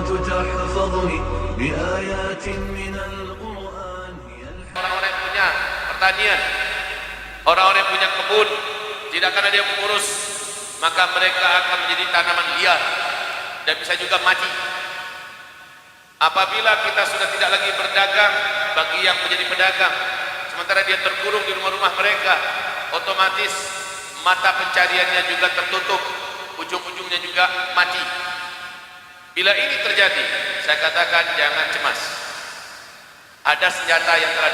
تحفظني بآيات من القرآن. Orang-orang yang punya pertanian, orang-orang yang punya kebun, tidak akan ada yang mengurus, maka mereka akan menjadi tanaman liar dan bisa juga mati. Apabila kita sudah tidak lagi berdagang, bagi yang menjadi pedagang, sementara dia terkurung di rumah-rumah mereka, otomatis mata pencariannya juga tertutup, ujung-ujungnya juga mati. Bila ini terjadi, saya katakan jangan cemas. Ada senjata yang telah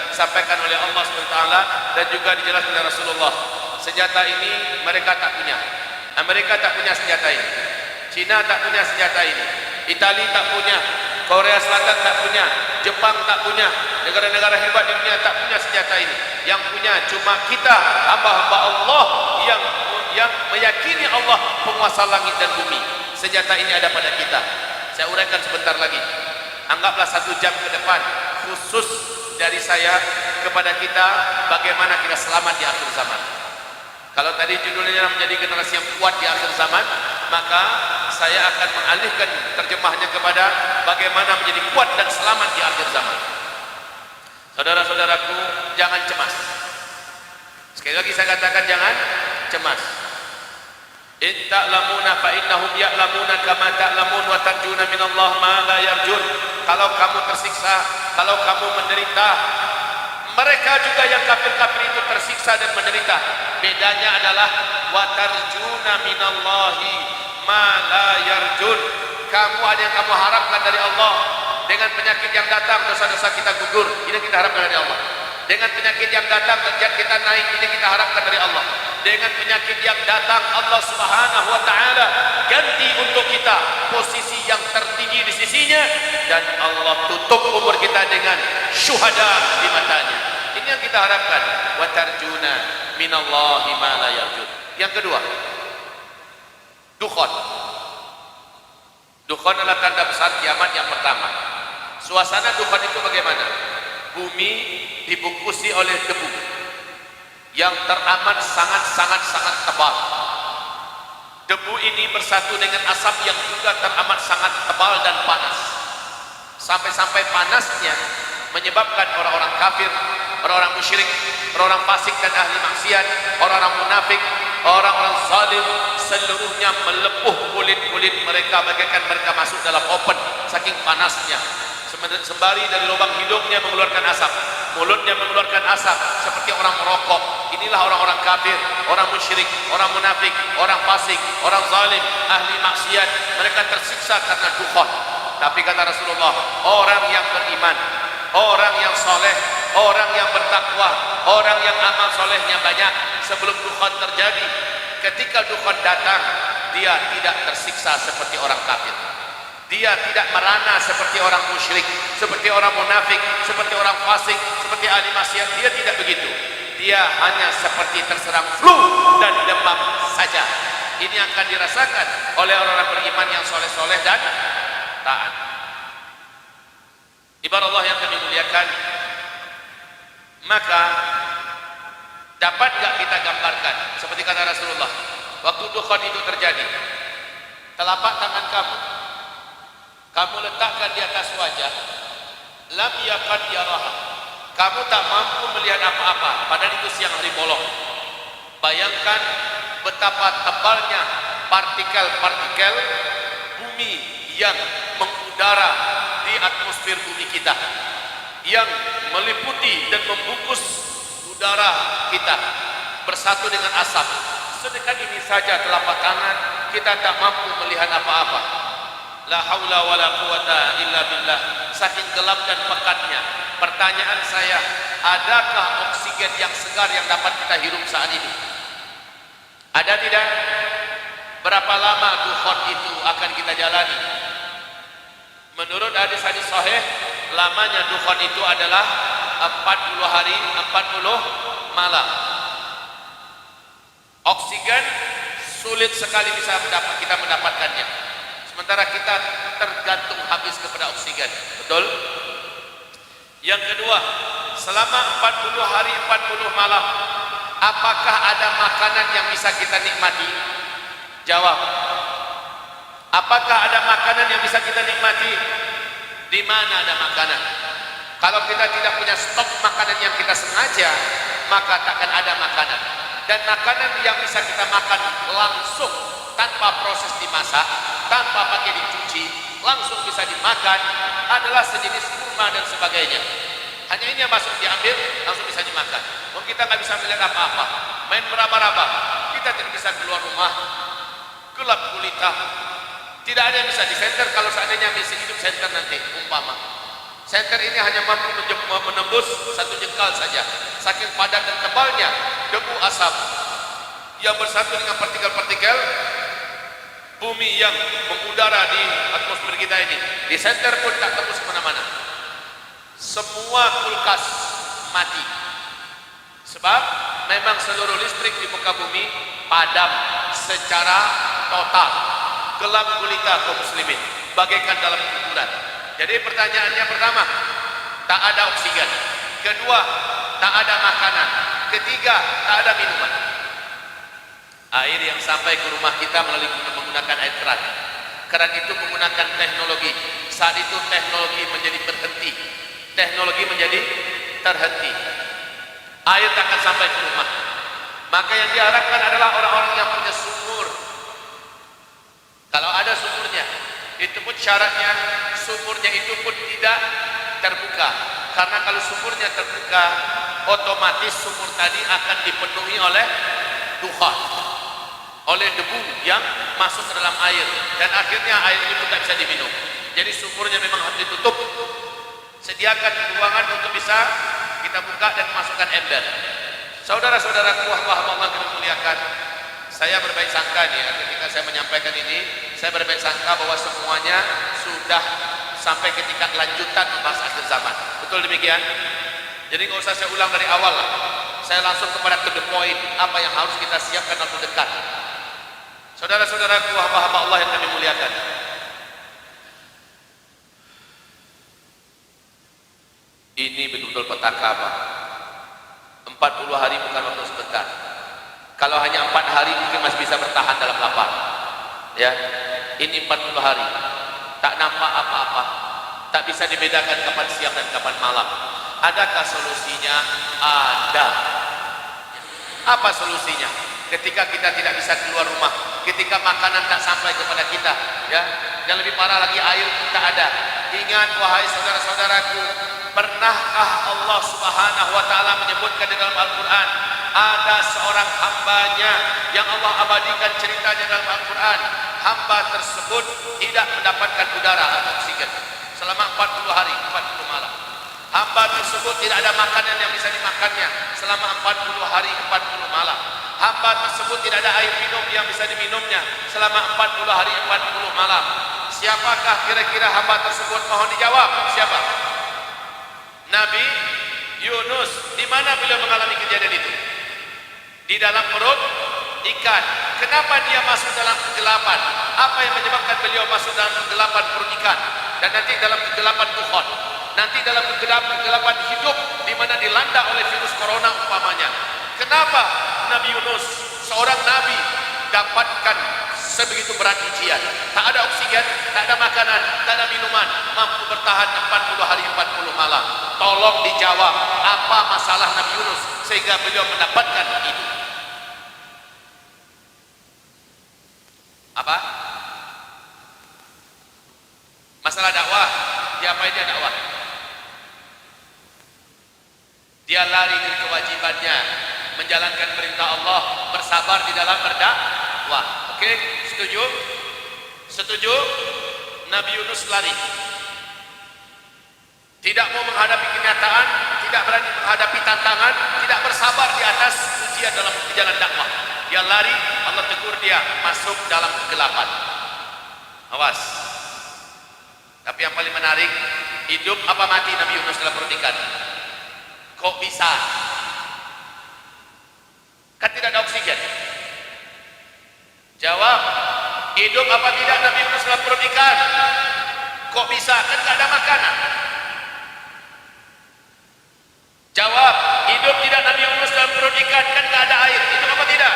disampaikan oleh Allah SWT dan juga dijelaskan oleh Rasulullah. Senjata ini mereka tak punya. Amerika tak punya senjata ini, Cina tak punya senjata ini, Italia tak punya, Korea Selatan tak punya, Jepang tak punya, negara-negara hebat di dunia tak punya senjata ini. Yang punya cuma kita, hamba-hamba Allah yang meyakini Allah penguasa langit dan bumi. Senjata ini ada pada kita. Saya uraikan sebentar lagi. Anggaplah 1 jam ke depan khusus dari saya kepada kita, bagaimana kita selamat di akhir zaman. Kalau tadi judulnya menjadi generasi yang kuat di akhir zaman, maka saya akan mengalihkan terjemahnya kepada bagaimana menjadi kuat dan selamat di akhir zaman. Saudara-saudaraku, jangan cemas. Sekali lagi saya katakan jangan cemas. In ta'lamuna fa innahum ya'lamuna kama ta'lamun wa tarjuna minallah ma la yarjun. Kalau kamu tersiksa, kalau kamu menderita, mereka juga yang kafir-kafir itu tersiksa dan menderita. Bedanya adalah wa tarjuna minallahi ma la yarjun. Kamu ada yang kamu harapkan dari Allah. Dengan penyakit yang datang, dosa-dosa kita gugur, ini kita harapkan dari Allah. Dengan penyakit yang datang, derajat kita naik, ini kita harapkan dari Allah. Dengan penyakit yang datang, Allah Subhanahu wa taala ganti untuk kita posisi yang tertinggi di sisinya, dan Allah tutup umur kita dengan syuhada di matanya. Ini yang kita harapkan. Wa tarjuna minallahi ma la yarjun. Yang kedua, dukhan. Dukhan adalah tanda besar kiamat yang pertama. Suasana dukhan itu bagaimana? Bumi dibungkusi oleh debu yang teramat sangat tebal. Debu ini bersatu dengan asap yang juga teramat sangat tebal dan panas. Sampai-sampai panasnya menyebabkan orang-orang kafir, orang-orang musyrik, orang-orang fasik dan ahli maksiat, orang-orang munafik, orang-orang zalim, seluruhnya melepuh kulit-kulit mereka bagaikan mereka masuk dalam oven, saking panasnya. Sembari dari lubang hidungnya mengeluarkan asap, mulutnya mengeluarkan asap seperti orang merokok. Inilah orang-orang kafir, orang musyrik, orang munafik, orang fasik, orang zalim, ahli maksiat. Mereka tersiksa karena dukhan. Tapi kata Rasulullah, orang yang beriman, orang yang soleh, orang yang bertakwa, orang yang amal solehnya banyak, sebelum dukhan terjadi, ketika dukhan datang, dia tidak tersiksa seperti orang kafir. Dia tidak merana seperti orang musyrik, seperti orang munafik, seperti orang fasik, seperti ahli maksiat. Dia tidak begitu. Dia hanya seperti terserang flu dan demam saja. Ini akan dirasakan oleh orang-orang beriman yang soleh-soleh dan taat. Ibarat Allah yang kami muliakan, maka dapat gak kita gambarkan seperti kata Rasulullah, waktu dukhan itu terjadi, telapak tangan kamu letakkan di atas wajah, lam yakad yaraha, kamu tak mampu melihat apa-apa, padahal itu siang hari bolong. Bayangkan betapa tebalnya partikel-partikel bumi yang mengudara di atmosfer bumi kita, yang meliputi dan membungkus udara kita bersatu dengan asap. Sedekat ini saja telapak tangan kita tak mampu melihat apa-apa. La haula wala quwata illa billah. Saking gelap dan pekatnya. Pertanyaan saya, adakah oksigen yang segar yang dapat kita hirup saat ini? Ada tidak? Berapa lama dukhan itu akan kita jalani? Menurut hadis-hadis sahih, lamanya dukhan itu adalah 40 hari, 40 malam. Oksigen sulit sekali kita mendapatkannya. Sementara kita tergantung habis kepada oksigen. Betul? Yang kedua, selama 40 hari 40 malam, apakah ada makanan yang bisa kita nikmati? Jawab. Apakah ada makanan yang bisa kita nikmati? Di mana ada makanan? Kalau kita tidak punya stok makanan yang kita sengaja, maka takkan ada makanan. Dan makanan yang bisa kita makan langsung tanpa proses dimasak, tanpa pakai dicuci, langsung bisa dimakan adalah sejenis kurma dan sebagainya. Hanya ini yang masuk diambil, langsung bisa dimakan. Kita nggak bisa melihat apa-apa, main meraba-raba, kita tidak bisa keluar rumah, gelap gulita, tidak ada yang bisa di senter. Kalau seandainya misi hidup senter nanti, umpama senter ini hanya mampu menembus 1 jengkal saja, saking padat dan tebalnya debu asap yang bersatu dengan partikel-partikel bumi yang mengudara di atmosfer kita ini. Di senter pun tak tembus kemana-mana. Semua kulkas mati, sebab memang seluruh listrik di muka bumi padam secara total, gelap gulita kaum muslimin, bagaikan dalam kuburan. Jadi pertanyaannya, pertama, tak ada oksigen. Kedua, tak ada makanan. Ketiga, tak ada minuman. Air yang sampai ke rumah kita melalui menggunakan air keran. Keran itu menggunakan teknologi. Saat itu teknologi menjadi berhenti. Teknologi menjadi terhenti. Air tak akan sampai ke rumah. Maka yang diharapkan adalah orang-orang yang punya sumur. Kalau ada sumurnya, itu pun syaratnya sumurnya itu pun tidak terbuka. Karena kalau sumurnya terbuka, otomatis sumur tadi akan dipenuhi oleh dukhan, oleh debu yang masuk ke dalam air, dan akhirnya air itu tak bisa diminum. Jadi sumurnya memang harus ditutup. Sediakan ruangan untuk bisa kita buka dan masukkan ember. Saudara-saudaraku, hamba-hamba Allah yang dimuliakan, saya berbaik sangka nih ketika saya menyampaikan ini. Saya berbaik sangka bahwa semuanya sudah sampai ke tingkat lanjutan membahas akhir zaman. Betul demikian? Jadi nggak usah saya ulang dari awal lah. Saya langsung kepada to the point, apa yang harus kita siapkan waktu dekat. Saudara-saudaraku, hamba-hamba Allah yang kami muliakan, ini betul-betul petaka, Pak. 40 hari bukan waktu sebentar. Kalau hanya 4 hari mungkin masih bisa bertahan dalam lapar. Ya, ini 40 hari. Tak nampak apa-apa. Tak bisa dibedakan kapan siang dan kapan malam. Adakah solusinya? Ada. Apa solusinya? Ketika kita tidak bisa keluar rumah, ketika makanan tak sampai kepada kita, ya, yang lebih parah lagi air pun tak ada. Ingat wahai saudara-saudaraku, pernahkah Allah Subhanahu wa taala menyebutkan di dalam Al-Qur'an ada seorang hambanya yang Allah abadikan ceritanya dalam Al-Qur'an, hamba tersebut tidak mendapatkan udara atau oksigen selama 40 hari 40 malam. Hamba tersebut tidak ada makanan yang bisa dimakannya selama 40 hari 40 malam. Hamba tersebut tidak ada air minum yang bisa diminumnya selama 40 hari 40 malam. Siapakah kira-kira hamba tersebut? Mohon dijawab. Siapa? Nabi Yunus. Di mana beliau mengalami kejadian itu? Di dalam perut ikan. Kenapa dia masuk dalam kegelapan? Apa yang menyebabkan beliau masuk dalam kegelapan perut ikan? Dan nanti dalam kegelapan dukhan, nanti dalam kegelapan hidup di mana dilanda oleh virus corona umpamanya. Kenapa Nabi Yunus, seorang nabi, dapatkan sebegitu berat ujian? Tak ada oksigen, tak ada makanan, tak ada minuman, mampu bertahan 40 hari 40 malam. Tolong dijawab, apa masalah Nabi Yunus sehingga beliau mendapatkan itu? Apa? Masalah dakwah. Diapain dia dakwah? Dia lari dari kewajibannya, menjalankan perintah Allah, bersabar di dalam berdakwah. Oke, setuju? Setuju? Nabi Yunus lari, tidak mau menghadapi kenyataan, tidak berani menghadapi tantangan, tidak bersabar di atas ujian dalam jalan dakwah. Dia lari, Allah tegur dia, masuk dalam kegelapan. Awas. Tapi yang paling menarik, hidup apa mati Nabi Yunus dalam perut ikan? Kok bisa? Kan tidak ada oksigen. Jawab, hidup apa tidak Nabi Yunus dalam perut ikan? Kok bisa? Kan tidak ada makanan. Jawab, hidup tidak Nabi Yunus dalam perut ikan? Kan tidak ada air. Hidup apa tidak?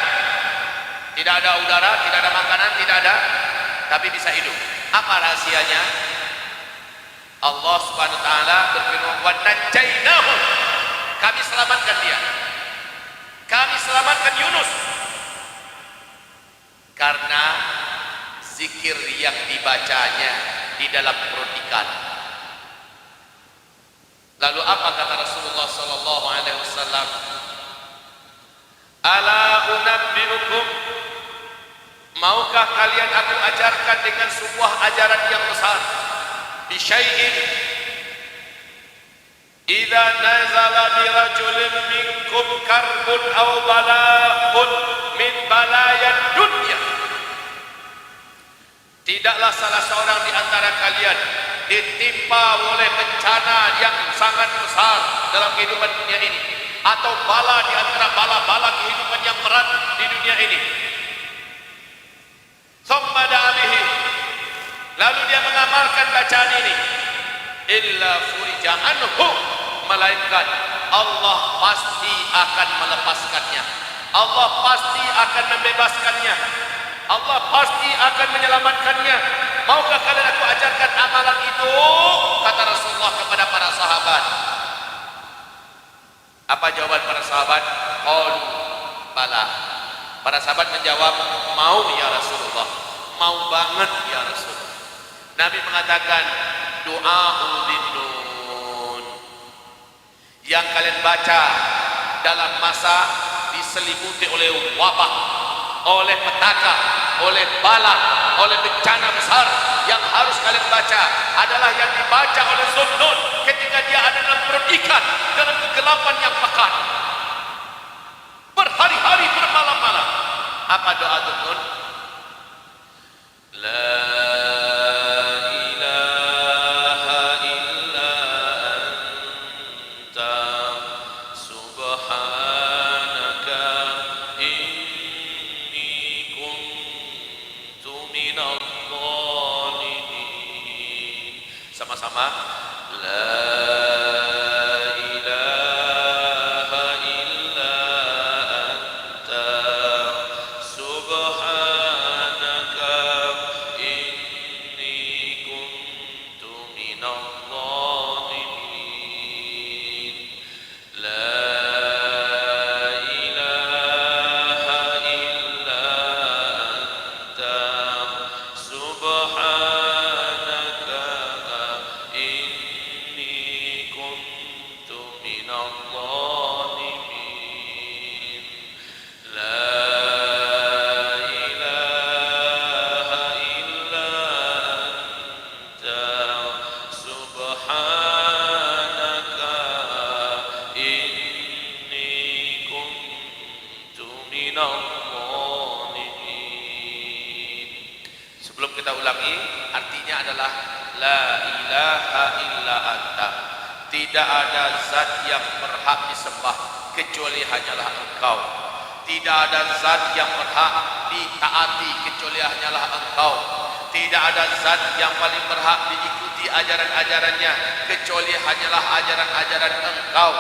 Tidak ada udara, tidak ada makanan, tidak ada tapi bisa hidup. Apa rahasianya? Allah Subhanahu wa taala berfirman, "Wa najjaynahu." Kami selamatkan dia. Kami selamatkan Yunus. Karena zikir yang dibacanya di dalam perut ikan. Lalu apa kata Rasulullah sallallahu alaihi wasallam? Ala unabbiukum, maukah kalian aku ajarkan dengan sebuah ajaran yang besar? Bisyai'in idza nazala bi rajulin minkum karbun aw bala'un min balayad dunya. Tidaklah salah seorang di antara kalian ditimpa oleh bencana yang sangat besar dalam kehidupan dunia ini, atau bala di antara bala-bala kehidupan yang berat di dunia ini. Thumma da'alihi, lalu dia mengamalkan bacaan ini, illa furija anhu, melainkan Allah pasti akan melepaskannya, Allah pasti akan membebaskannya, Allah pasti akan menyelamatkannya. Maukah kalian aku ajarkan amalan itu? Kata Rasulullah kepada para sahabat. Apa jawaban para sahabat? Qalu bala. Para sahabat menjawab, mau ya Rasulullah, mau banget ya Rasul. Nabi mengatakan, du'aul linnun, yang kalian baca dalam masa diselimuti oleh wabah, oleh petaka, oleh bala, oleh bencana besar, yang harus kalian baca adalah yang dibaca oleh Zunnun ketika dia ada dalam perut ikan, dalam kegelapan yang pekat, berhari-hari, bermalam-malam. Apa doa Zunnun? La ilaha illa anta subhanaka inni kuntu minadh dhalimin. Sama-sama. La ilaha illa anta subhanaka inni kuntu minadh dhalimin. La ilaha illa anta subhanaka inni kuntu minadh dhalimin. La ilaha illa anta subhanaka inni kuntu minadh dhalimin. Sebelum kita ulangi, artinya adalah la ilaha illa anta, tidak ada zat yang berhak disembah kecuali hanyalah Engkau. Tidak ada zat yang berhak ditaati kecuali hanyalah Engkau. Tidak ada zat yang paling berhak diikuti ajaran-ajarannya kecuali hanyalah ajaran-ajaran Engkau.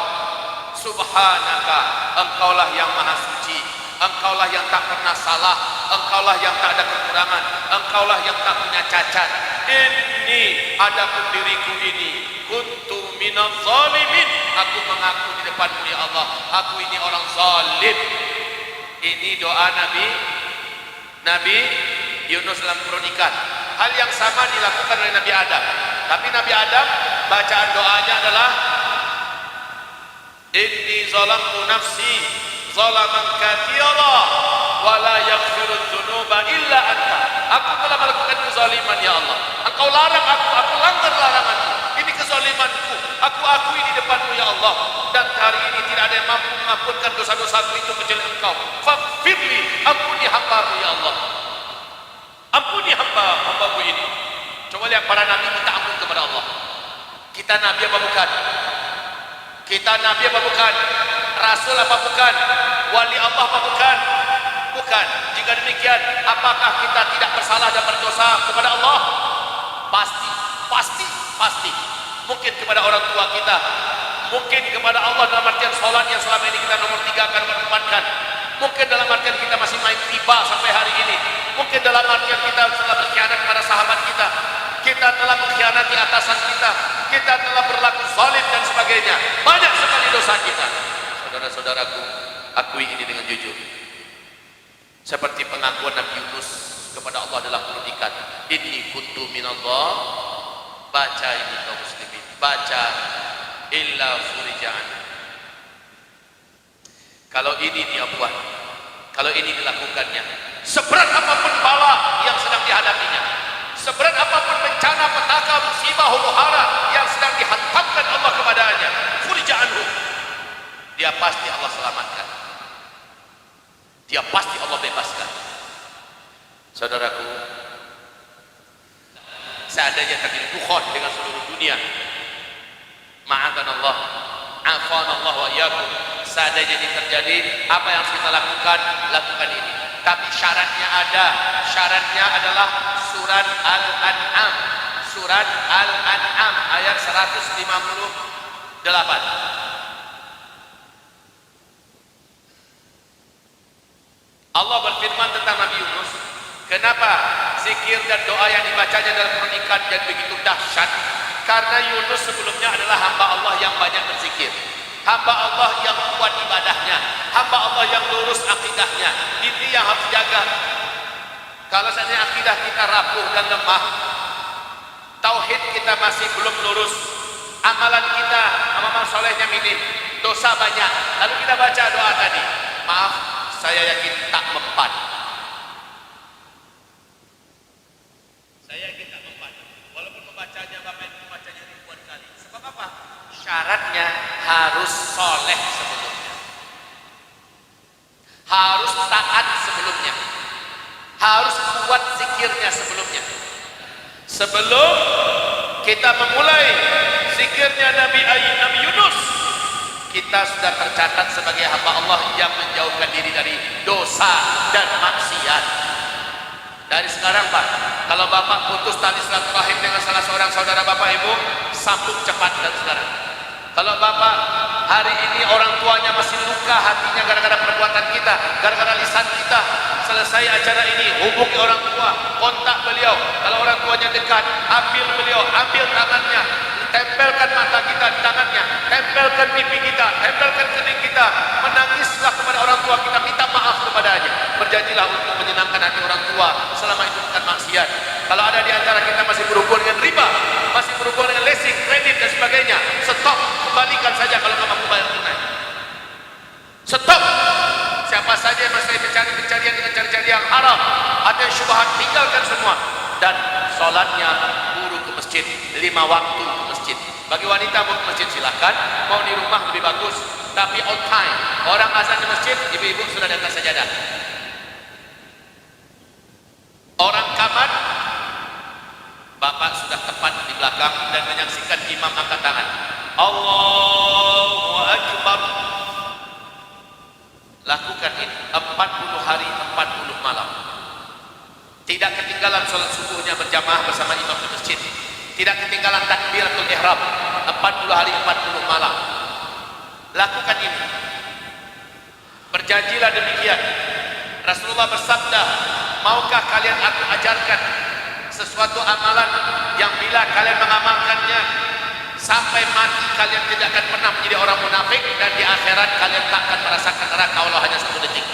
Subhanaka, Engkaulah yang maha suci, Engkaulah yang tak pernah salah, Engkaulah yang tak ada kekurangan, Engkaulah yang tak punya cacat. Inni, adapun diriku ini, kuntu minadh zalimin, aku mengaku di depanmu ya Allah, aku ini orang zalim. Ini doa Nabi Yunus dalam perut ikan. Hal yang sama dilakukan oleh Nabi Adam. Tapi Nabi Adam, bacaan doanya adalah inni zalamtu nafsi zalaman katsira wa la yaghfiru dzunuba illa anta. Aku telah melakukan kezaliman ya Allah. Engkau larang aku langgar laranganmu. Ini kezalimanku. Aku akui di depanmu ya Allah. Dan hari ini tidak ada yang mampu mengampunkan dosa-dosaku itu kecuali Engkau. Faghfirli, ampuni hambamu ya Allah. Ampuni hambamu ini. Coba lihat para nabi minta ampun kepada Allah. Kita nabi apa bukan? Kita nabi apa bukan? Rasul apa bukan? Wali Allah apa bukan? Bukan. Jika demikian, apakah kita tidak bersalah dan berdosa kepada Allah? Pasti. Mungkin kepada orang tua kita, mungkin kepada Allah dalam artian sholat yang selama ini kita nomor 3 akan menempatkan. Mungkin dalam artian kita masih main riba sampai hari ini. Mungkin dalam artian kita telah berkhianat kita telah mengkhianati atasan kita telah berlaku zalim dan sebagainya. Banyak sekali dosa kita. Saudara-saudaraku, akui ini dengan jujur. Seperti pengakuan Nabi Yunus kepada Allah dalam perut ikan. Inni kuntu minallah. Baca ini kaum muslimin. Baca illa furija'an. Kalau ini dia buat, kalau ini dilakukannya, seberat apapun bala yang sedang dihadapinya, seberat apapun bencana, petaka, musibah, huru-hara yang sedang dihantamkan Allah kepadanya, furija'anhu, dia pasti Allah selamatkan, dia pasti Allah bebaskan. Saudaraku, seandainya terjadi dukhon dengan seluruh dunia, ma'akan Allah, afan Allah wa iyyakum, seandainya ini terjadi, apa yang harus kita lakukan? Lakukan ini. Tapi syaratnya ada. Syaratnya adalah surat Al-An'am. Surat Al-An'am ayat 158. Allah berfirman tentang Nabi Yunus, kenapa zikir dan doa yang dibacanya dalam perut ikan dan begitu dahsyat? Karena Yunus sebelumnya adalah hamba Allah yang banyak berzikir, hamba Allah yang kuat ibadahnya, hamba Allah yang lurus akidahnya. Ini yang harus dijaga. Kalau seandainya akidah kita rapuh dan lemah, tauhid kita masih belum lurus, amalan kita, amal solehnya minim, dosa banyak, lalu kita baca doa tadi, maaf, saya yakin tak mempan. Saya yakin tak mempan. Walaupun membacanya Bapak Ibu membacanya ribuan kali. Sebab apa? Syaratnya harus soleh sebelumnya, harus taat sebelumnya, harus kuat zikirnya sebelumnya. Sebelum kita memulai zikirnya Nabi Yunus, kita sudah tercatat sebagai hamba Allah yang menjauhkan diri dari dosa dan maksiat. Dari sekarang Pak, kalau Bapak putus tali silaturahim dengan salah seorang saudara Bapak Ibu, sambung cepat dan sekarang. Kalau Bapak hari ini orang tuanya masih luka hatinya gara-gara perbuatan kita, gara-gara lisan kita, selesai acara ini hubungi orang tua, kontak beliau. Kalau orang tuanya dekat, ambil beliau, ambil tangannya, tempelkan mata kita di tangannya, tempelkan pipi kita, tempelkan kening kita, menangislah kepada orang tua kita, minta maaf kepadanya, berjanjilah untuk menyenangkan hati orang tua selama itu bukan maksiat. Kalau ada di antara kita masih berhubungan dengan riba, masih berhubungan dengan leasing, kredit dan sebagainya, stop, kembalikan saja kalau kamu mampu bayar tunai. Stop. Siapa saja yang masih mencari pencarian dengan cari-cari yang haram, ada yang syubhat, tinggalkan semua. Dan sholatnya buru ke masjid, 5 waktu ke masjid. Bagi wanita mau ke masjid silahkan, mau di rumah lebih bagus, tapi on time. Orang azan di masjid, ibu-ibu sudah datang sajadah. Orang kamar, bapak sudah tepat di belakang dan menyaksikan imam angkat tangan. Allahu Akbar. Lakukan ini 40 hari 40 malam. Tidak ketinggalan sholat subuhnya berjamaah bersama imam di masjid. Tidak ketinggalan takbiratul ihram 40 hari 40 malam. Lakukan ini. Berjanjilah demikian. Rasulullah bersabda, maukah kalian aku ajarkan sesuatu amalan yang bila kalian mengamalkannya sampai mati kalian tidak akan pernah menjadi orang munafik, dan di akhirat kalian tak akan merasakan neraka Allah hanya 1 detik.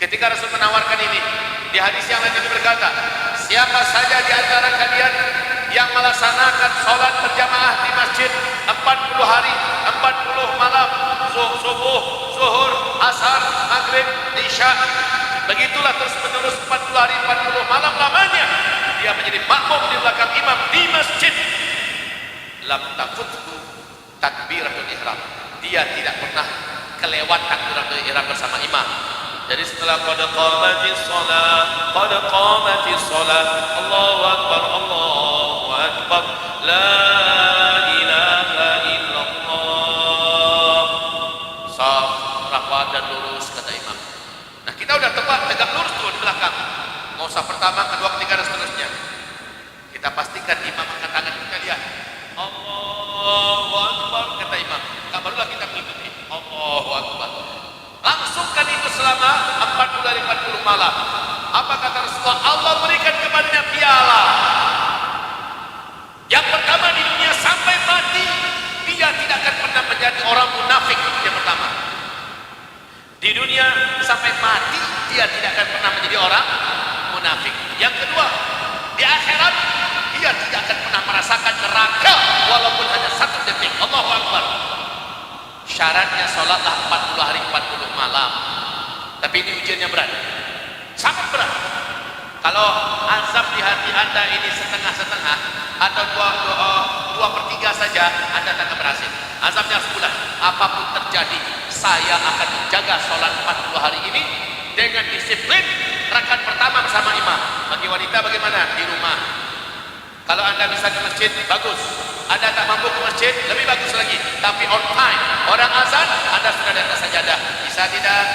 Ketika Rasul menawarkan ini, di hadis yang lain ini berkata, siapa saja di antara kalian yang melaksanakan sholat berjamaah di masjid 40 hari 40 malam, subuh, zuhur, asar, maghrib, isya, begitulah terus menerus 40 hari 40 malam lamanya, dia menjadi makmum di belakang imam di masjid, lam tafuthu takbiratul ihram, dia tidak pernah kelewat takbiratul ihram bersama imam. Jadi setelah qad qamatis shalah, Allahu akbar, Allahu akbar, la ilaha illallah, saf, rapat dan lurus kata imam. Nah, kita udah tegak lurus tuh di belakang, mau saf pertama, kedua, ketiga dan seterusnya. Kita pastikan imam angkat tangan, kita lihat Allahu akbar kata imam, tak barulah kita mengikuti Allahu akbar. Langsungkan itu selama 40 hari 40 malam. Apa kata Rasulullah? Allah berikan kepadanya piala. dia tidak akan pernah menjadi orang munafik. Yang kedua, di akhirat dia tidak akan pernah merasakan neraka walaupun hanya 1 detik. Allahu Akbar. Syaratnya sholatlah 40 hari 40 malam. Tapi ini ujiannya berat, sangat berat. Kalau azab di hati anda ini setengah-setengah atau 2/3 saja, anda tak akan berhasil. Azabnya sebulan. Apapun terjadi, saya akan menjaga sholat 40 hari ini dengan disiplin. Rakaat pertama bersama imam. Bagi wanita bagaimana? Di rumah. Kalau anda bisa ke masjid, bagus. Anda tak mampu ke masjid, lebih bagus lagi. Tapi on time, orang azan, anda sudah di atas sajadah. Bisa tidak?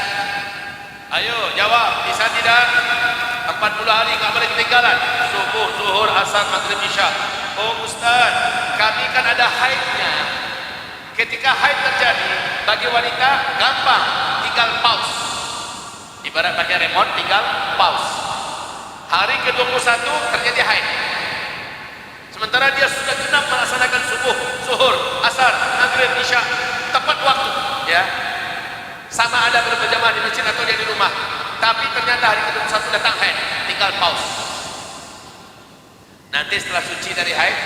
Ayo jawab, bisa tidak? 40 hari nggak boleh ketinggalan. Subuh, zuhur, asar, maghrib, isya. Oh Ustaz, kami kan ada haidnya. Ketika haid terjadi, bagi wanita gampang, tinggal pause. Ibarat pakai remote, tinggal pause. Hari ke-21 terjadi haid. Sementara dia sudah genap melaksanakan subuh, zuhur, asar, maghrib, isya, tepat waktu, ya. Sama ada berjamaah di masjid atau dia di rumah. Tapi ternyata hari ke-21 datang haid, tinggal pause. Nanti setelah suci dari haid,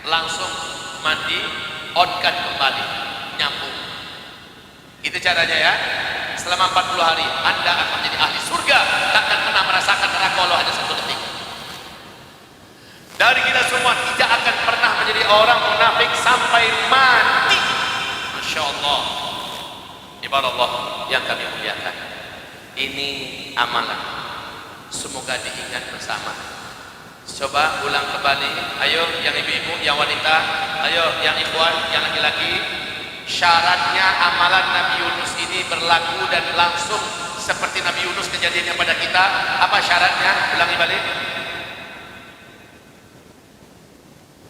langsung mandi, on-kan kembali, nyambung. Itu caranya ya. Selama 40 hari anda akan menjadi ahli surga, tak akan pernah merasakan neraka walau hanya 1 detik. Dari kita semua tidak akan pernah menjadi orang munafik sampai mati. Masya Allah. Ibarat Allah yang kami muliakan, ini amalan, semoga diingat bersama. Coba ulang kembali. Ayo yang ibu-ibu, yang wanita, ayo yang ikhwan, yang laki-laki. Syaratnya amalan Nabi Yunus ini berlaku dan langsung seperti Nabi Yunus kejadiannya pada kita. Apa syaratnya? Ulangi balik.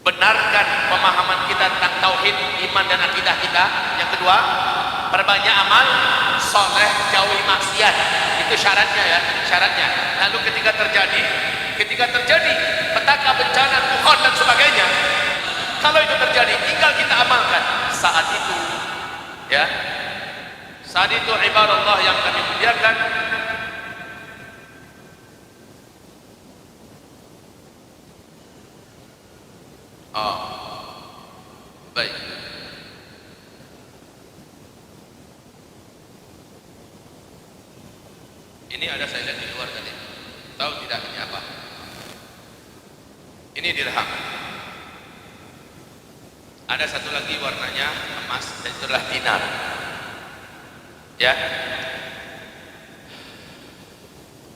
Benarkan pemahaman kita tentang tauhid, iman dan akidah kita. Yang kedua, perbanyak amal soleh, jauhi maksiat. Itu syaratnya ya, syaratnya. Lalu ketika terjadi petaka, bencana, tuhan dan sebagainya, kalau itu terjadi tinggal kita amalkan. Saat itu ya, saat itu ibarat Allah yang kami muliakan, baik. Ini ada saya lihat di luar tadi. Tahu tidak ini apa? Ini dirham. Ada satu lagi warnanya emas, dan itulah dinar. Ya.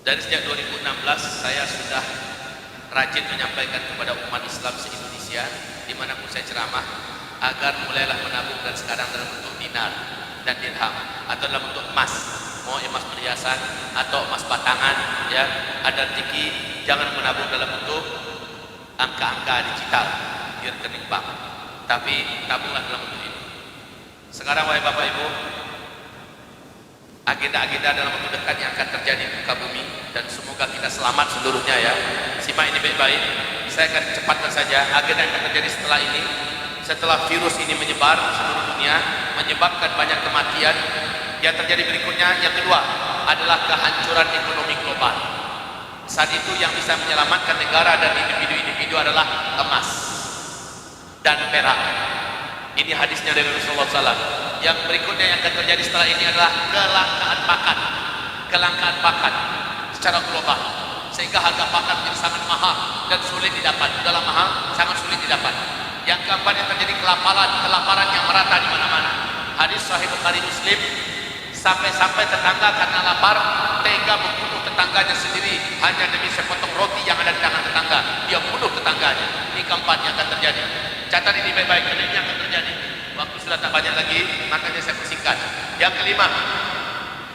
Dari sejak 2016 saya sudah rajin menyampaikan kepada umat Islam se-Indonesia dimanapun saya ceramah, agar mulailah menabung, dan sekarang dalam bentuk dinar dan dirham atau dalam bentuk emas, mau emas perhiasan atau emas batangan, ya, ada rezeki. Jangan menabung dalam bentuk angka-angka digital di rekening bank, tapi tabunglah dalam bentuk ini. Sekarang wahai Bapak Ibu, agenda-agenda dalam waktu dekat yang akan terjadi di muka bumi, dan semoga kita selamat seluruhnya ya. Simak ini baik-baik. Saya akan cepatkan saja agenda yang akan terjadi setelah ini. Setelah virus ini menyebar seluruh dunia, menyebabkan banyak kematian, yang terjadi berikutnya, yang kedua adalah kehancuran ekonomi global. Saat itu yang bisa menyelamatkan negara dan individu-individu adalah emas dan perak. Ini hadisnya dari Rasulullah SAW. Yang berikutnya yang akan terjadi setelah ini adalah kelangkaan pakan secara global, sehingga harga pakan menjadi sangat mahal dan sulit didapat. Dalam mahal, sangat sulit didapat. Yang keempat yang terjadi kelaparan yang merata di mana-mana. Hadis Sahih Bukhari Muslim, sampai-sampai tetangga karena lapar tega membunuh tetangganya sendiri hanya demi sepotong roti yang ada di tangan tetangga. Dia bunuh tetangganya. Ini keempat yang akan terjadi. Catat ini baik-baik, karena ini akan terjadi. Waktu sudah tak banyak lagi, makanya saya persingkat. Yang kelima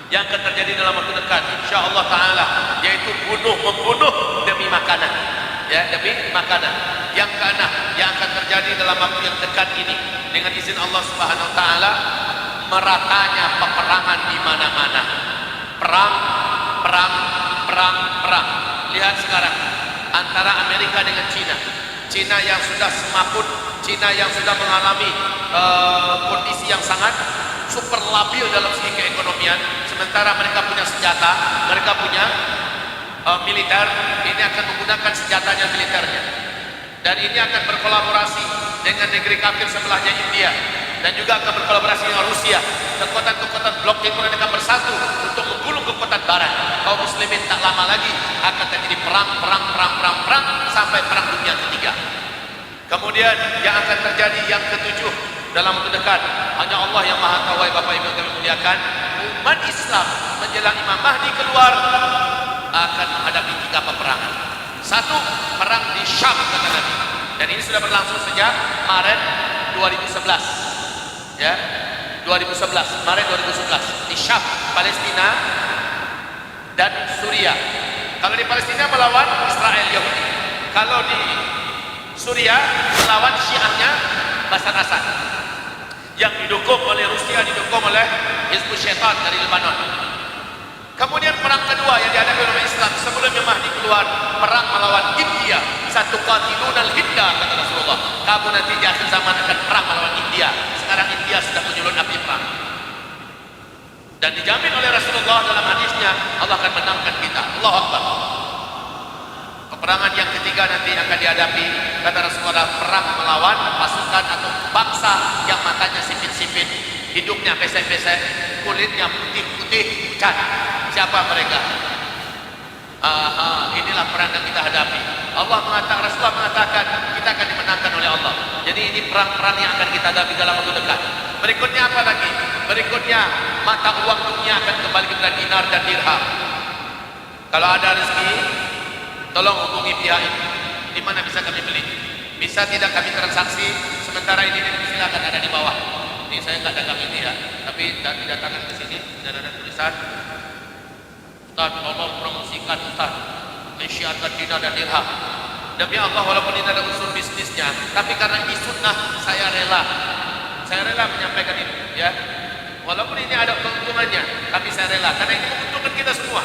yang akan terjadi dalam waktu dekat, insyaallah taala, yaitu membunuh demi makanan, ya, demi makanan. Yang keenam yang akan terjadi dalam waktu yang dekat ini, dengan izin Allah Subhanahu wa taala, meratanya peperangan di mana-mana. Perang. Lihat sekarang antara Amerika dengan Cina yang sudah semaput, Cina yang sudah mengalami kondisi yang sangat super labil dalam segi keekonomian, sementara mereka punya senjata, mereka punya militer. Ini akan menggunakan senjatanya, militernya, dan ini akan berkolaborasi dengan negeri kafir sebelahnya, India, dan juga akan berkolaborasi dengan Rusia. Kekuatan-kekuatan blok timur akan bersatu untuk menggulung kekuatan barat. Kaum muslimin tak lama lagi akan terjadi perang sampai perang dunia ketiga. Kemudian yang akan terjadi yang ketujuh dalam waktu dekat, hanya Allah yang maha tahu. Bapak Ibu kami muliakan, umat Islam menjelang Imam Mahdi keluar akan menghadapi 3 peperangan. Satu, perang di Syam, kata Nabi, dan ini sudah berlangsung sejak Maret 2011, ya, 2011, Maret 2011 di Syam, Palestina dan Suriah. Kalau di Palestina melawan Israel Yahudi, kalau di Suriah melawan Syiahnya Bashar Assad, yang didukung oleh Rusia, didukung oleh Hizbut Syaitan dari Lebanon. Kemudian perang kedua yang dihadapi oleh Islam sebelum Imam Mahdi keluar, perang melawan India. Satu qatilunal Hinda, kata Rasulullah, kamu nanti di akhir zaman akan perang melawan India. Sekarang India sudah menyulut api perang, dan dijamin oleh Rasulullah dalam hadisnya, Allah akan menangkan kita. Allahu Akbar. Peperangan yang ketiga nanti akan dihadapi, kata Rasulullah, perang melawan pasukan atau bangsa yang matanya sipit-sipit, hidungnya pesek-pesek, kulitnya putih-putih pucat. Siapa mereka? Inilah perang yang kita hadapi. Rasulullah mengatakan kita akan dimenangkan oleh Allah. Jadi ini perang-perang yang akan kita hadapi dalam waktu dekat. Berikutnya apa lagi? Berikutnya mata uang dunia akan kembali kepada dinar dan dirham. Kalau ada rezeki, tolong hubungi pihak ini. Di mana bisa kami beli? Bisa tidak kami transaksi? Sementara ini silakan, ada di bawah. Ini saya nggak dagang ini ya, tapi didatangkan ke sini dan ada tulisan, Ustaz, tolong promosikan Ustaz, syiarkan dinar dan dirham. Demi Allah, walaupun ini ada unsur bisnisnya, tapi karena ini sunnah, saya rela menyampaikan ini, ya. Walaupun ini ada keuntungannya, tapi saya rela karena ini menguntungkan kita semua.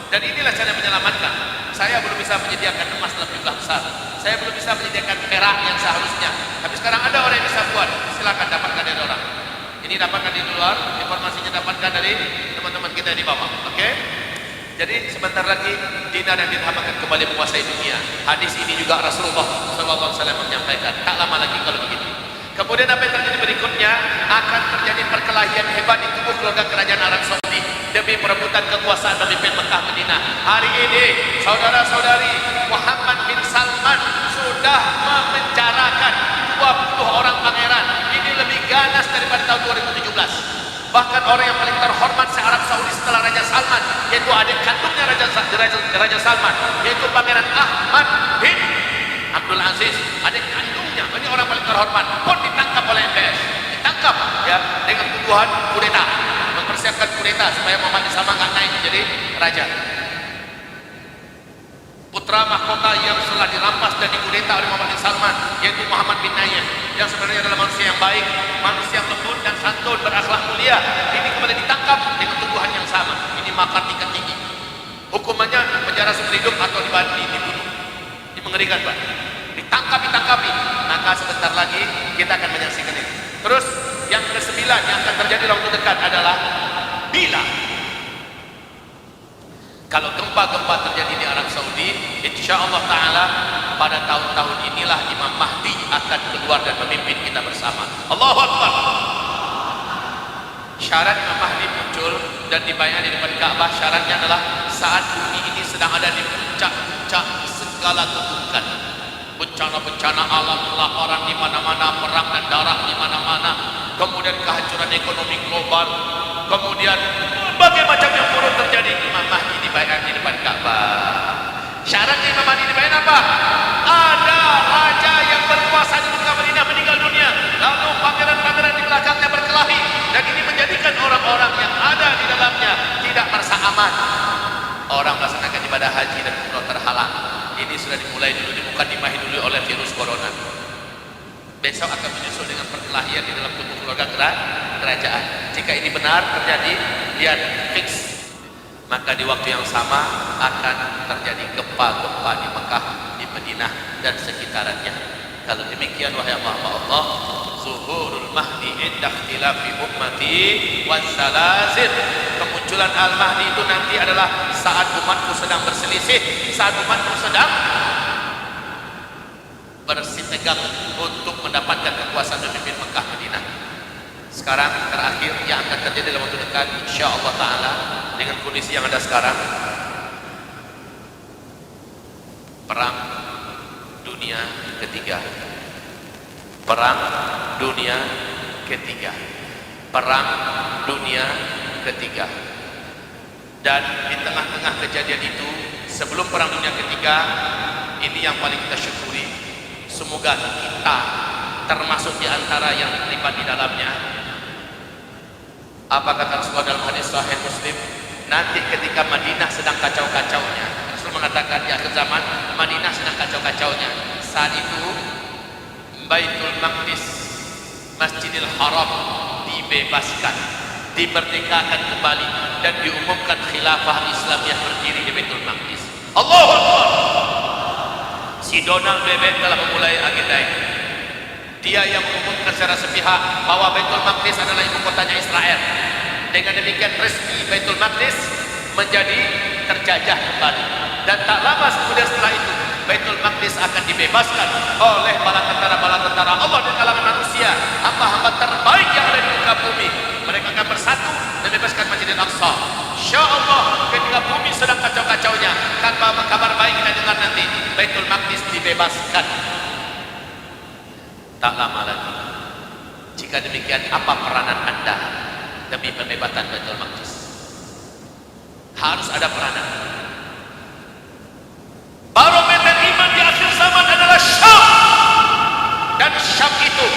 Dan inilah cara menyelamatkan. Saya belum bisa menyediakan emas dalam jumlah besar, saya belum bisa menyediakan perak yang seharusnya, tapi sekarang ada orang yang bisa buat. Silakan dapatkan dari orang ini, dapatkan di luar, informasinya dapatkan dari teman-teman kita di bawah. Oke? Jadi sebentar lagi dinar dan dirham akan kembali menguasai dunia. Hadis ini juga Rasulullah SAW menyampaikan. Tak lama lagi kalau begitu. Kemudian apa yang terjadi berikutnya? Akan terjadi perkelahian hebat di tubuh keluarga kerajaan Arab Saudi demi perebutan kekuasaan memimpin Mekah Madinah. Hari ini saudara-saudari, Muhammad bin Salman sudah memenjarakan 20 orang pangeran. Ini lebih ganas daripada tahun 2017. Bahkan orang yang paling terhormat se-Arab Saudi setelah Raja Salman, yaitu adik kandungnya Raja Salman, yaitu Pangeran Ahmad bin Abdul Aziz, adik kandungnya. Ini orang paling terhormat, pun ditangkap oleh MBS, ditangkap ya dengan tuduhan kudeta, mempersiapkan kudeta supaya Muhammad bin Salman nggak naik menjadi raja. Putra mahkota yang telah dirampas dan dikudeta oleh Muhammad bin Salman, yaitu Muhammad bin Nayef, yang sebenarnya adalah manusia yang baik, manusia yang lembut dan santun, berakhlak mulia. Ini kembali ditangkap dengan tuduhan yang sama. Ini makar tingkat tinggi. Hukumannya penjara seumur hidup atau dibunuh. Ini mengerikan, Pak. Ditangkapi. Maka sebentar lagi kita akan menyaksikan ini. Terus yang ke-9 yang akan terjadi dalam waktu dekat adalah bila kalau gempa-gempa terjadi di Arab Saudi, insya Allah Ta'ala pada tahun-tahun inilah Imam Mahdi akan keluar dan memimpin kita bersama. Allahu Akbar. Syarat Imam Mahdi muncul dan dibayar di depan Ka'bah. Syaratnya adalah saat bumi ini sedang ada di puncak-puncak segala keburukan, bencana-bencana alam, kelaparan di mana-mana, perang dan darah di mana-mana, kemudian kehancuran ekonomi global, kemudian berbagai macam yang buruk terjadi. Imam Mahdi dibayar di depan Ka'bah. Syaratnya Imam Mahdi dibayar apa? Ada raja yang berkuasa di Mekah Madinah meninggal dunia, lalu pangeran-pangeran di belakangnya berkelahi, dan ini menjadikan orang-orang yang ada di dalamnya tidak merasa aman. Orang melaksanakan ibadah haji dan umrah terhalang. Ini sudah dimulai dulu, dimukadimahi dulu oleh virus corona. Besok akan menyusul dengan perkelahian di dalam tubuh keluarga kerajaan. Jika ini benar terjadi, lihat fix, maka di waktu yang sama akan terjadi gempa-gempa di Mekah, di Madinah dan sekitarannya. Kalau demikian, wahai hamba Allah, zuhurul mahdi inda ikhtilafi ummati wassalazir. Kemunculan al-mahdi itu nanti adalah saat umatku sedang berselisih, saat umatku sedang bersitegang untuk mendapatkan kekuasaan memimpin Mekah Madinah. Sekarang terakhir yang akan terjadi dalam waktu dekat insyaallah taala dengan kondisi yang ada sekarang, perang dunia ketiga. Perang dunia ketiga. Perang dunia ketiga. Dan di tengah-tengah kejadian itu, sebelum perang dunia ketiga, ini yang paling kita syukuri, semoga kita termasuk di antara yang terlibat di dalamnya. Apa kata Rasulullah dalam hadis Sahih Muslim? Nanti ketika Madinah sedang kacau-kacaunya, Rasul mengatakan di akhir zaman Madinah sedang kacau-kacaunya. Saat itu Baitul Maqdis, Masjidil Haram dibebaskan, dimerdekakan kembali, dan diumumkan khilafah Islamiyah berdiri di Baitul Maqdis. Allahu Akbar. Si Donald Bebek telah memulai agenda ini. Dia yang mengumumkan secara sepihak bahwa Baitul Maqdis adalah ibu kotanya Israel. Dengan demikian resmi Baitul Maqdis menjadi terjajah kembali. Dan tak lama kemudian setelah itu Baitul Maqdis akan dibebaskan oleh bala tentara Allah di kalangan manusia, hamba-hamba terbaik yang ada di muka bumi. Mereka akan bersatu dan bebaskan Masjidil Aqsa. Insyaallah ketika bumi sedang kacau-kacaunya, kabar baik kita dengar nanti Baitul Maqdis dibebaskan. Tak lama lagi. Jika demikian, apa peranan Anda demi pembebasan Baitul Maqdis? Harus ada peranan. Barometer iman di akhir zaman adalah Syam, dan Syam itu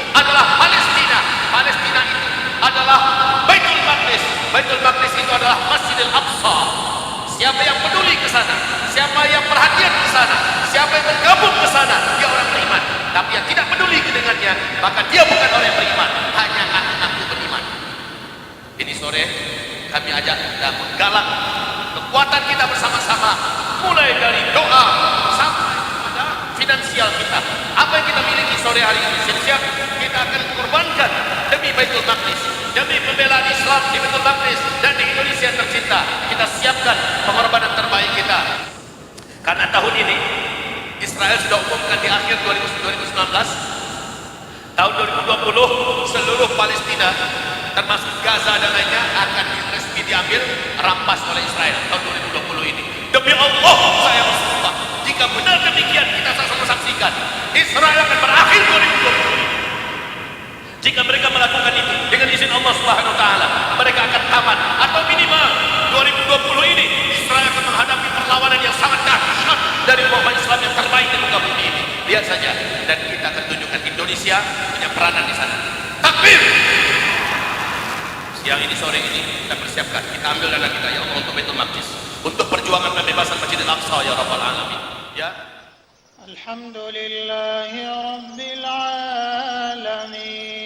adalah Palestina. Palestina itu adalah Baitul Maqdis. Baitul Maqdis itu adalah Masjidil Aqsa. Siapa yang peduli ke sana, siapa yang perhatian ke sana, siapa yang bergabung ke sana, dia orang beriman. Tapi yang tidak peduli dengannya, maka dia bukan orang yang beriman, hanya ngaku-ngaku beriman. Ini sore kami ajak dan menggalak kekuatan kita bersama-sama, mulai dari doa sampai pada finansial kita. Apa yang kita miliki sore hari ini, siap-siap kita akan korbankan demi Baitul Maqdis, demi pembelaan Islam di Baitul Maqdis dan di Indonesia tercinta. Kita siapkan pengorbanan terbaik kita. Karena tahun ini Israel sudah umumkan di akhir 2019, tahun 2020 seluruh Palestina termasuk Gaza dan lainnya akan resmi diambil rampas oleh Israel tahun 2020 ini. Demi Allah saya bersumpah, jika benar demikian kita sama-sama saksikan, Israel akan berakhir 2020 ini. Jika mereka melakukan itu dengan izin Allah Subhanahu wa taala, mereka akan tamat, atau minimal 2020 ini Israel akan menghadapi perlawanan yang sangat dahsyat dari umat Islam yang terbaik di muka bumi ini. Lihat saja, dan kita akan tunjukkan Indonesia punya peranan di sana. Takbir! Siang ini, sore ini kita persiapkan, kita ambil dana kita ya Allah untuk Baitul Maqdis, untuk perjuangan pembebasan Masjidil Aqsa ya Rabbal Alamin. Ya. Alhamdulillahi Rabbil Alamin.